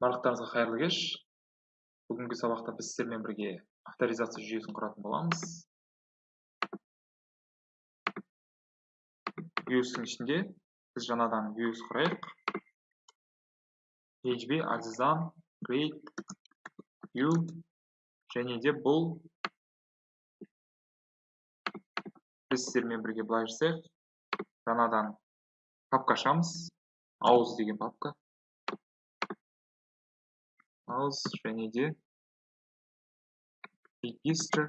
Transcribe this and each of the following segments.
Барлықтарыңызға қайырлы кеш. Бүгінгі сабақта біз сіздермен бірге авторизация жүйесін құратын боламыз. Views'тың ішінде біз жаңадан Views құрайық. PHP, Artisan, Create, View және де бұл біз сіздермен бірге былай жасайық. Жаңадан папка ашамыз. Ауыз деген папка. Ауыз және де Register.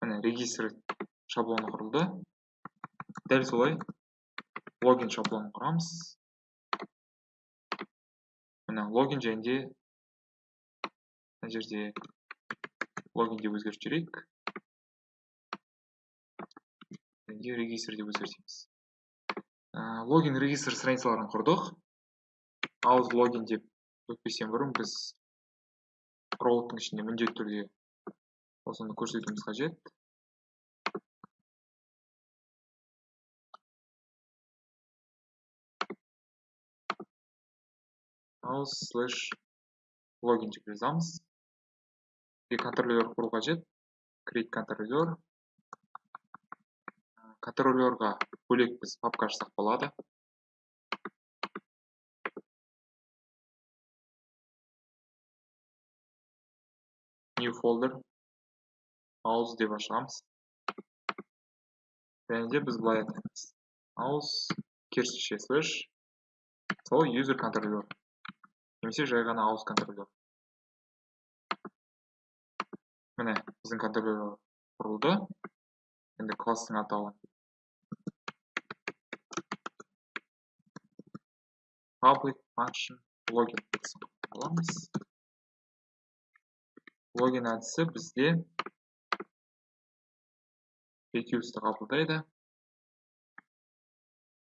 Міне, Register шаблоны құрылды. Дәл солай логин шаблонын құрамыз. Міне, логин және де мына жерде логинде өзгертіп жіберейік. Және регистрде өзгертеміз. Логин регистр страницаларын құрдық. Ауыз логин деп өтпестен бұрын біз роуттың ішінде міндетті түрде осыны көрсетуіміз қажет. Ауыз слэш логин деп жазамыз. Контроллер құру қажет. Create контроллер. Контроллерға бөлек біз папка ашсақ болады. New folder. Ауыз деп ашамыз. Және де біз былай айтамыз. Ауыз керісінше слэш сол user контроллер. Немесе жай ғана ауыз контроллер. Міне, біздің контроллер құрылды. Енді класстың атауын public function login боламыз. Логин әдісі бізде request'ті қабылдайды.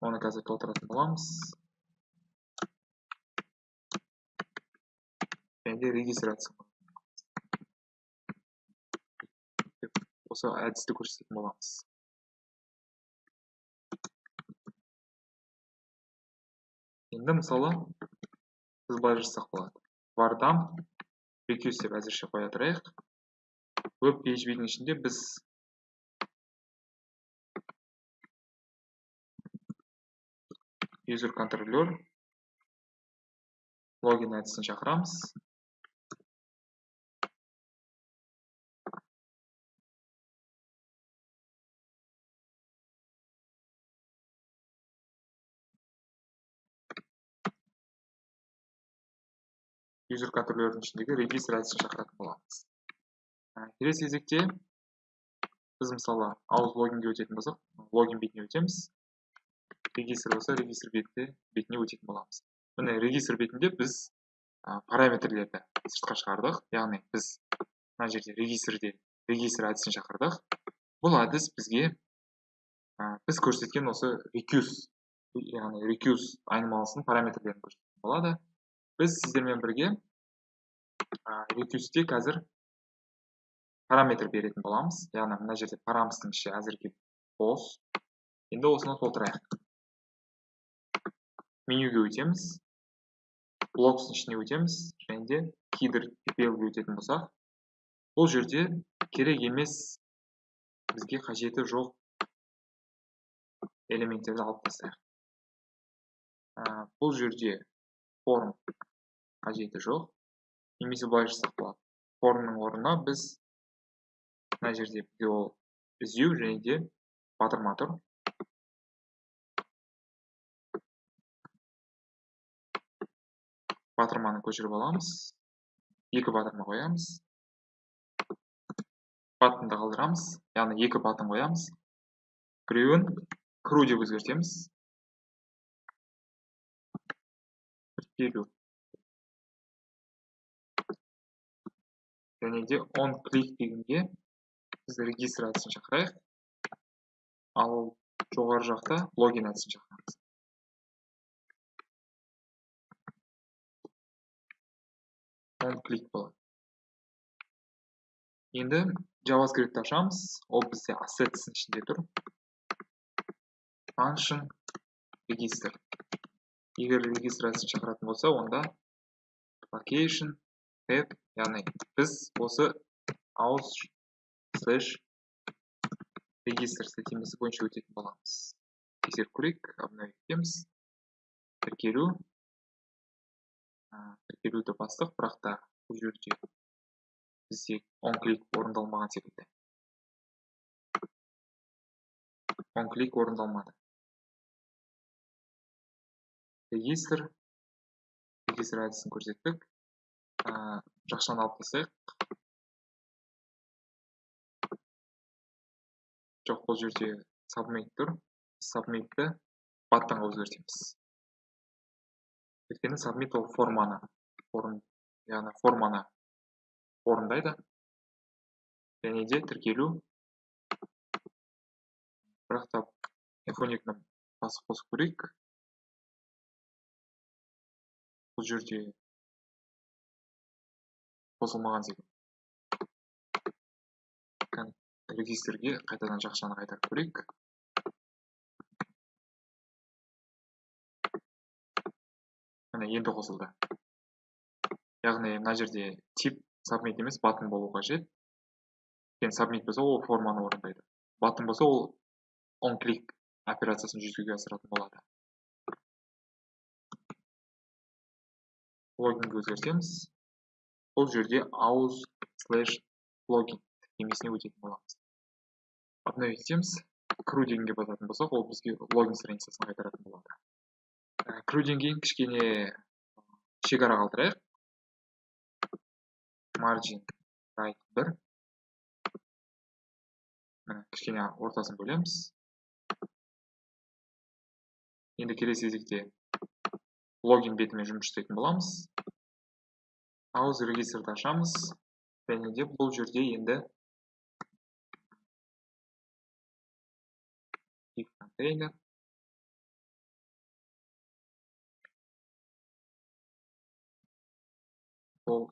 Оны қазір толтыратын боламыз. Және де регистрация. Осы әдісті көрсететін боламыз. Енді мысалы біз былай жасақ болады. Вардам request деп әзірше қоя тұрайық. Web PHP-дің ішінде біз user контроллер логин әдісін шақырамыз. User контроллердің ішіндегі регистр әдісін шақыратын боламыз. Келесі кезекте біз мысалы ауыз логинге өтетін болсақ, логин бетіне өтеміз. Регистр болса, регистр бетіне өтетін боламыз. Міне, регистр бетінде біз параметрлерді сыртқа шығардық. Яғни біз мына жерде регистр әдісін шақырдық. Бұл әдіс бізге біз көрсеткен осы request, яғни request айнымалысының параметрлерін көрсететін болады. Біз сіздермен бірге request'те қазір параметр беретін боламыз. Яғни мына жерде парамстың іші әзірге бос. Енді осыны толтырайық. Менюге өтеміз. Blocks ішіне өтеміз. Және де header TPL-ге өтетін болсақ, бұл жерде керек емес, бізге қажеті жоқ элементтерді алып тастайық. Бұл жерде form қажеті жоқ. Немесе былай жасақ болады. Формның орнына біз мына жерде іздеу және де батырма тұр. Батырманы көшіріп аламыз. Екі батырма қоямыз. Баттынды қалдырамыз. Яғни екі баттын қоямыз. Біреуін crew деп өзгертеміз. Және де on click дегенде біз регистр әдісін шақырайық. Ал жоғары жақта логин әдісін шақырамыз. On click болады. Енді JavaScript ашамыз. Ол бізде assets ішінде тұр. function register. Егер регистрацияны шақыратын болса, онда location tab, яғни біз осы aus/register сілтемесі бойынша өтетін боламыз. Тексеріп көрейік, обновить етеміз. Тіркелуді бастық, бірақ та бұл жерде бізде onClick орындалмаған секілді. onClick орындалмады. Регистр әдісін көрсеттік. Жақшаны алып тастайық. Жоқ, бұл жерде submit тұр. Submitті buttonға өзгертеміз. Өйткені submit ол форманы орындайды. Және де тіркелу. Бірақ та F12-ні басып қосып көрейік. Бұл жерде қосылмаған секілді. Регистрге қайтадан жақшаны қайтарып көрейік. Міне, енді қосылды. Яғни мына жерде тип submit емес, button болу қажет. Submit болса, ол форманы орындайды. Button болса, ол onClick операциясын жүзеге асыратын болады. Логинге өзгертеміз. Бұл жерде aus/login тіркемесіне өтетін боламыз. Обновить етеміз. Crew дегенге басатын болсақ, ол бізге логин страницасын қайтаратын болады. Crewден кейін кішкене шекара қалдырайық. Margin right 1. Кішкене ортасын бөлеміз. Енді келесі кезекте логин бетімен жұмыс істейтін боламыз. Aus регистрді ашамыз. Және де бұл жерде енді контейнер. Ол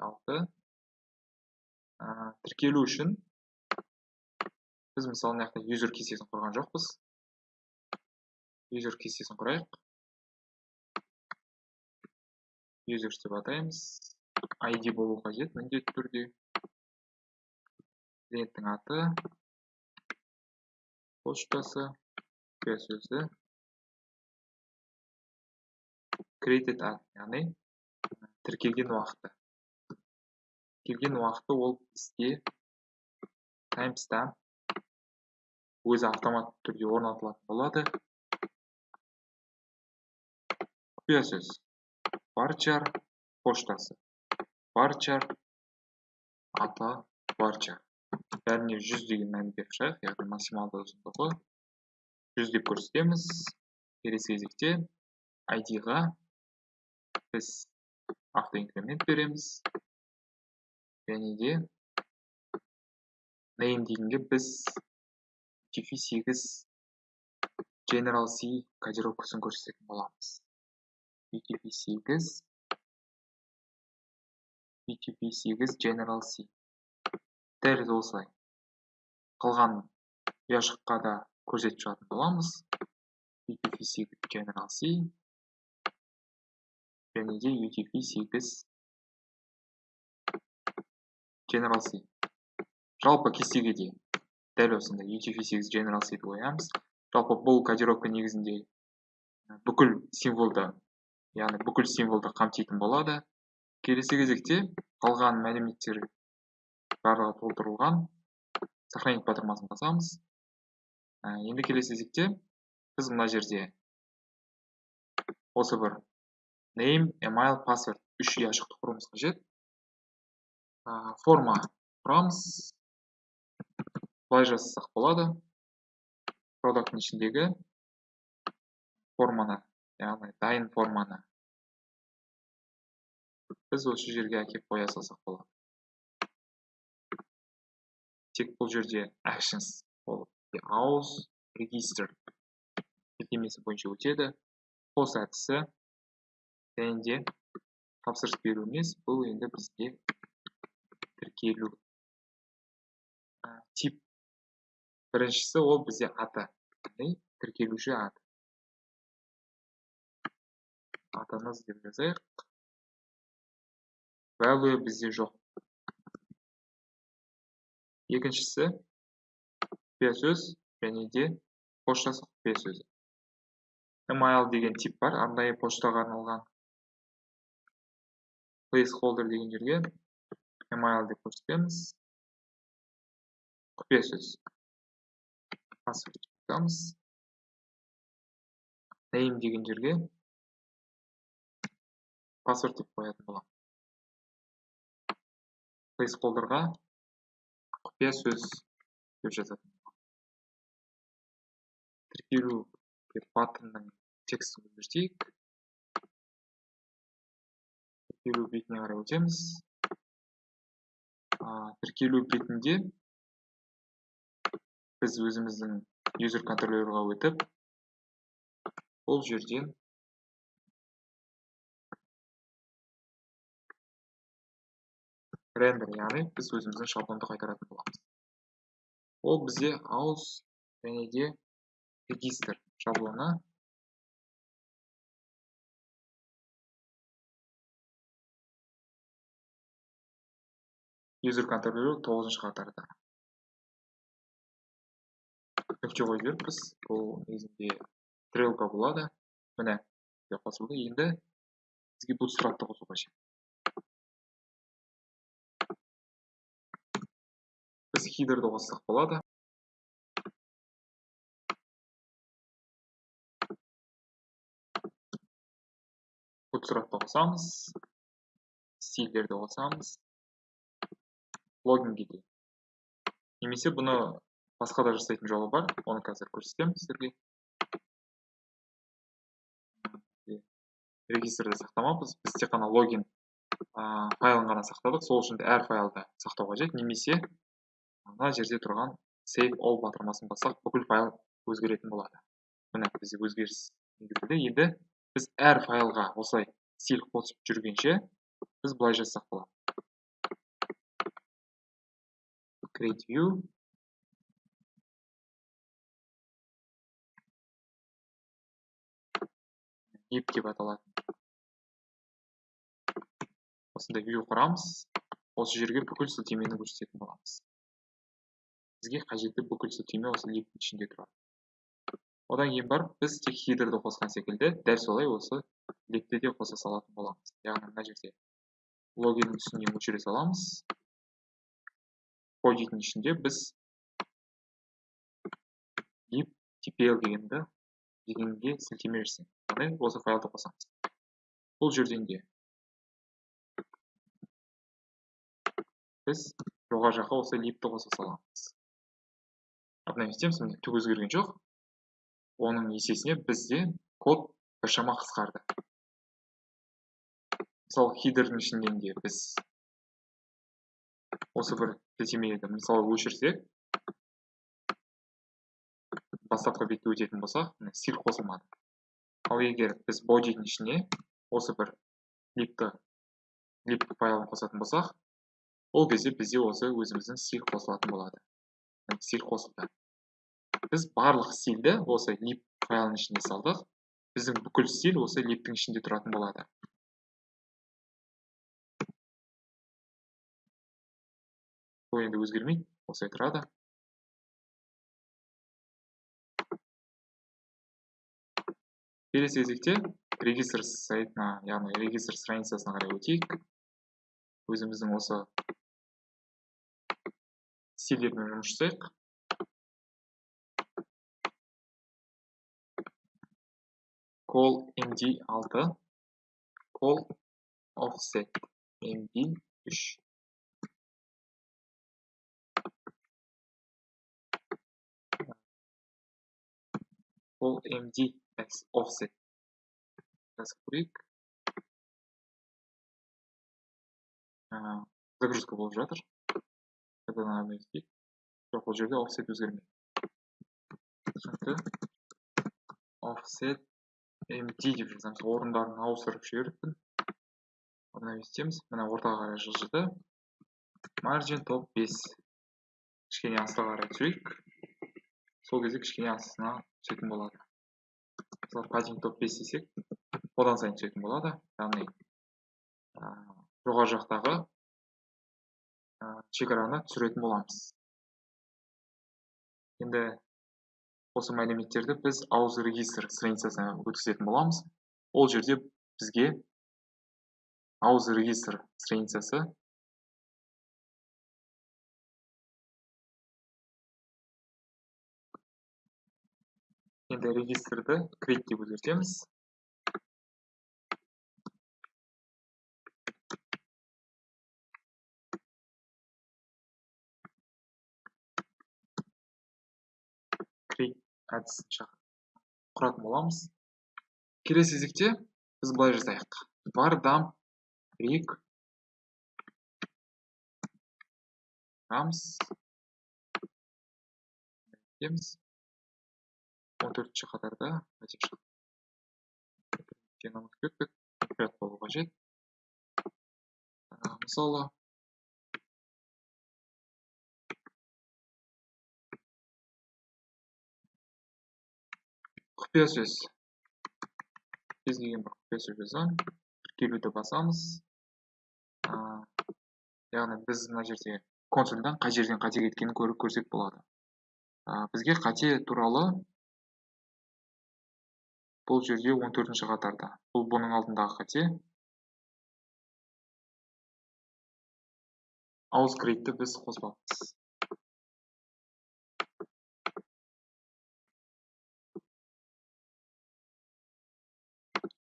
алды. Тіркелу үшін біз мысалы мына user кестесін құрған жоқпыз. User кестесін құрайық. User деп атаймыз. ID болу қажет, міндетті түрде. Клиенттің аты, поштасы, сөзі, created at, яғни тіркелген уақыты. Тіркелген уақыты ол бізде timestamp өзі автоматты түрде орнатылатын болады. Құпия сөз. Varchar поштасы. Varchar аты varchar. Бәріне 100 деген мән беріп шығайық, яғни максималды ұзындығы 100 деп көрсетеміз. Келесі кезекте ID-ға біз автоинкремент береміз. Және де name дегенге біз UTF-8 General C кодировкасын көрсететін боламыз. UTF-8 General C. Дәл осылай. Қалған ұяшыққа да көрсетіп шығатын боламыз. UTF-8 General C. Және де UTF-8 General C. Жалпы кестеге де дәл осында UTF-8 General C ді қоямыз. Жалпы бұл кодировка негізінде бүкіл символды қамтитын болады. Келесі кезекте қалған мәліметтер барлығы толтырылған. Сохранить батырмасын басамыз. Енді келесі кезекте біз мына жерде осы бір name, email, password 3 ұяшықты құруымыз қажет. Форма құрамыз. Былай жазсақ болады. Продукттың ішіндегі форманы, яғни дайын форманы біз осы жерге әкеп қоя салсақ болады. Тек бұл жерде actions болып, aus register сілтемесі бойынша өтеді. Post әдісі және де тапсырыс беру емес, бұл енді бізге тіркелу. Тип біріншісі ол бізде аты. тіркелуші аты. Атымыз деп жазайық. Value бізде жоқ. Екіншісі құпия сөз және де поштасы құпия сөзі. Email деген тип бар, арнайы поштаға арналған. Placeholder деген жерге email деп көрсетеміз. Құпия сөз. Password жазамыз. Name деген жерге password деп қоятын боламыз. Placeholderға құпия сөз деп жазатын. Тіркелу деп батынның текстін өзгертейік. Тіркелу бетіне қарай өтеміз. Тіркелу бетінде біз өзіміздің user контроллерға өтіп, ол жерден render, яғни біз өзіміздің шаблонды қайтаратын боламыз. Ол бізде aus және де register шаблоны user контроллері 9-шы қатарда. Нүкте қойып жіберіппіз. Бұл негізінде стрелка болады. Міне, қосылды. Енді бізге bootstrap'ты қосу қажет. Біз header'ды қоссақ болады. Bootstrap'ты қосамыз. Стильдерді қосамыз. Логинге дейін. Немесе бұны басқа да жасайтын жолы бар. Оны қазір көрсетемін сіздерге. Регистрді сақтамаппыз. Біз тек қана логин файлын ғана сақтадық. Сол үшін әр файлды сақтау қажет. Немесе мына жерде тұрған Save All батырмасын бассақ, бүкіл файл өзгеретін болады. Міне, бізде өзгеріс енгізілді. Енді біз әр файлға осылай стиль қосып жүргенше, біз былай жазсақ болады. Create view. Lib деп аталатын. Осында view құрамыз. Осы жерге бүкіл сілтемені көрсететін боламыз. Бізге қажетті бүкіл сілтеме осы либтің ішінде тұрады. Одан кейін барып, біз тек header'ды қосқан секілді, дәл солай осы либті де қоса салатын боламыз. Яғни мына жерде логиннің үстіне өшіре саламыз. Бодидің ішінде біз lib tpl дегенге сілтеме жасаймыз. Яғни осы файлды қосамыз. Бұл жерден де біз жоғары жаққа осы либті қоса саламыз. Обновитеміз, міне түк өзгерген жоқ. Оның есесіне бізде код біршама қысқарды. Мысалы, header'дің ішінен де біз осы бір сілтемені мысалы өшірсек, бастапқы бетке өтетін болсақ, стиль қосылмады. Ал егер біз бодидің ішіне осы бір lib файлын қосатын болсақ, ол кезде бізде осы өзіміздің стиль қосылатын болады. Стиль қосылды. Біз барлық стильді осы lib файлының ішіне салдық. Біздің бүкіл стиль осы libтің ішінде тұратын болады. Бұл енді өзгермейді, осылай тұрады. Келесі кезекте регистр сайтына, яғни регистр страницасына қарай өтейік. Өзіміздің осы стильдермен жұмыс жасайық. Call MD6, call offset MD3. Call MD offset. Жазып көрейік. Загрузка болып жатыр. Жоқ, бұл жерде offset өзгермейді. Offset MD деп жазамыз. Орындарын ауыстырып жіберіппін. Обновитеміз. Мына ортаға қарай жылжыды. Margin top 5. Кішкене астыға қарай түсірейік. сол кезде кішкене астына түсетін болады. Мысалы padding top 5 десек, одан сайын түсетін болады. Яғни жоғары жақтағы шекараны түсіретін боламыз. Енді осы мәліметтерді біз ауыз регистр страницасына өткізетін боламыз. Ол жерде бізге ауыз регистр страницасы енді регистрді create деп өзгертеміз. Create әдісін құратын боламыз. Келесі кезекте біз былай жасайық. Var dump rec rams деміз. 14-ші қатарда мұқият болу қажет. Мысалы құпия сөз. Кез келген бір құпия сөз жазам. Тіркелуді басамыз. Яғни біз мына жерде консольдан қай жерден қате кеткенін көрсек болады. Бізге қате туралы бұл жерде 14-ші қатарда. Бұл бұның алдындағы қате. Ауыз create'ті біз қоспамыз.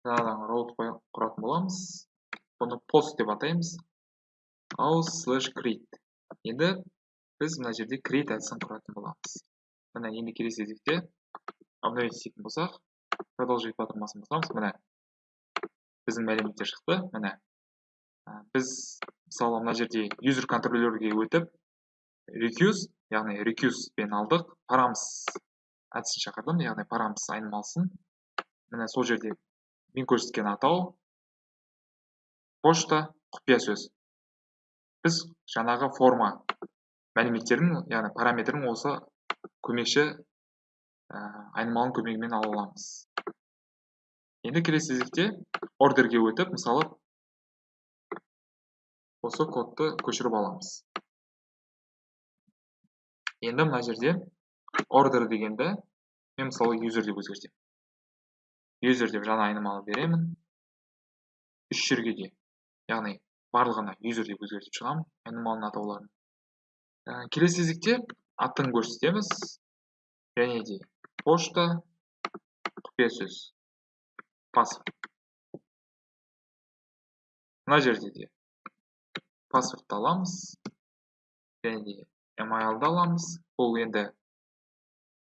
Жаңадан роут құратын боламыз. Бұны post деп атаймыз. Ауыз/create. Енді біз мына жерде create әдісін құратын боламыз. Мына енді келесі кезекте обновить ететін болсақ, продолжить батырмасын басамыз. Міне біздің мәліметтер шықты. Міне біз мысалы мына жерде user контроллерге өтіп recuse, яғни recuse пен алдық, params әдісін шақырдым, яғни params айнымалысын. Міне сол жерде мен көрсеткен атау пошта құпия сөз. Біз жаңағы форма мәліметтерін, яғни параметрін осы көмекші айнымалының көмегімен ала аламыз. Енді келесі кезекте ордерге өтіп, мысалы осы кодты көшіріп аламыз. Енді мына жерде order дегенді мен мысалы user деп өзгертемін. User деп жаңа айнымалы беремін. 3 жерге де, яғни барлығына user деп өзгертіп шығамын айнымалының атауларын. Келесі кезекте атын көрсетеміз. Және де пошта құпия сөз. Password. Мына жерде де passwordты аламыз. Және де email'ды аламыз. Бұл енді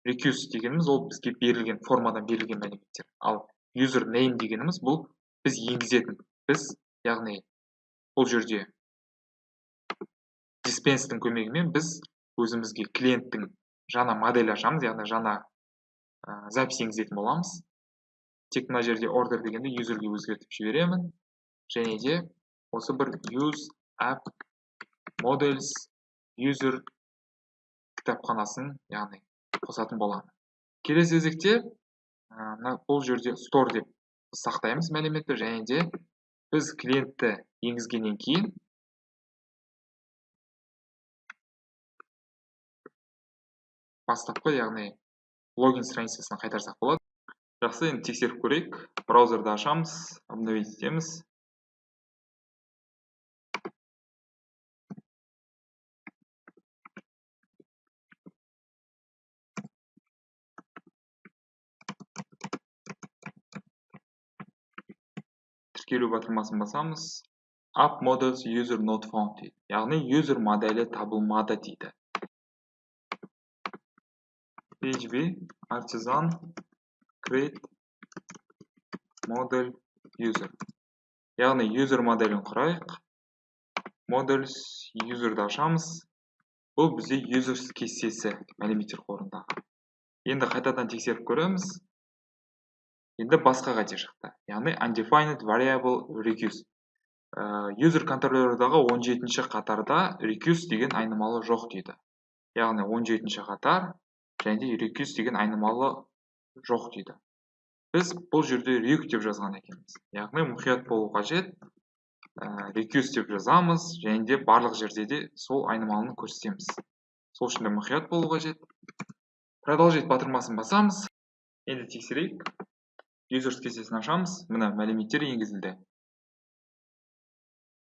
recuse дегеніміз ол бізге берілген формадан берілген мәліметтер. Ал username дегеніміз бұл біз енгізетін. Біз, яғни бұл жерде dispense'тің көмегімен біз өзімізге клиенттің жаңа модель ашамыз, яғни жаңа запись енгізетін боламыз. Тек мына жерде order дегенде userге өзгертіп жіберемін. Және де осы бір use app models user кітапханасын, яғни қосатын боламын. Келесі кезекте бұл жерде store деп сақтаймыз мәліметті. Және де біз клиентті енгізгеннен кейін бастапқы, яғни логин страницасына қайтарсақ болады. Жақсы, енді тексеріп көрейік. Браузерді ашамыз, обновить етеміз. Тіркелу батырмасын басамыз. App models user not found дейді. Яғни user моделі табылмады дейді. PHP artisan create model user. Яғни user моделін құрайық. Models user'ды ашамыз. Бұл бізде users кестесі мәліметтер қорындағы. Енді қайтадан тексеріп көреміз. Енді басқа қате шықты. Яғни undefined variable recuse. User контроллердағы 17-ші қатарда recuse деген айнымалы жоқ дейді. Яғни 17-ші қатар және де recuse деген айнымалы жоқ дейді. Біз бұл жерде rec деп жазған екенбіз. Яғни мұқият болу қажет. Recuse деп жазамыз, және де барлық жерде де сол айнымалыны көрсетеміз. Сол үшін де мұқият болу қажет. Продолжить батырмасын басамыз. Енді тексерейік. Users кестесін ашамыз. Мына мәліметтер енгізілді.